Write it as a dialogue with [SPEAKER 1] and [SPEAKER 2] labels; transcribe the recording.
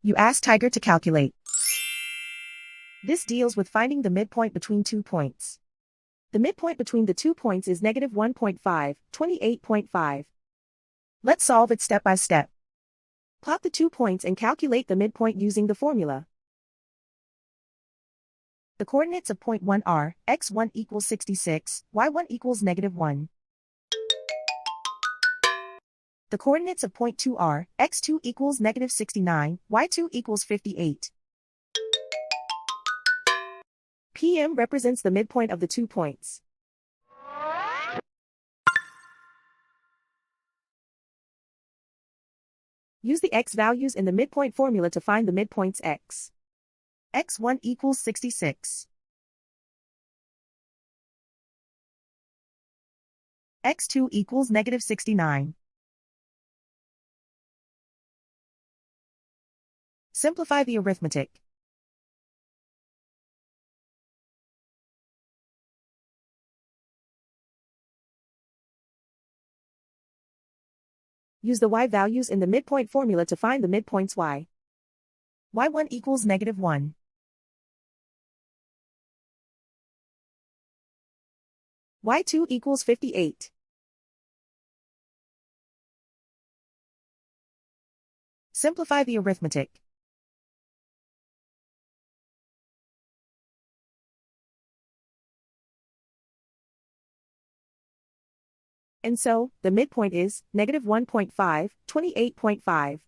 [SPEAKER 1] You ask Tiger to calculate. This deals with finding the midpoint between 2 points. The midpoint between the 2 points is negative 1.5, 28.5. Let's solve it step by step. Plot the 2 points and calculate the midpoint using the formula. The coordinates of point 1 are, x1 equals 66, y1 equals negative 1. The coordinates of point 2 are, x2 equals negative 69, y2 equals 58. PM represents the midpoint of the 2 points. Use the x values in the midpoint formula to find the midpoints x. x1 equals 66. x2 equals negative 69. Simplify the arithmetic. Use the y values in the midpoint formula to find the midpoints y. y1 equals negative 1. y2 equals 58. Simplify the arithmetic. And so, the midpoint is negative 1.5, 28.5.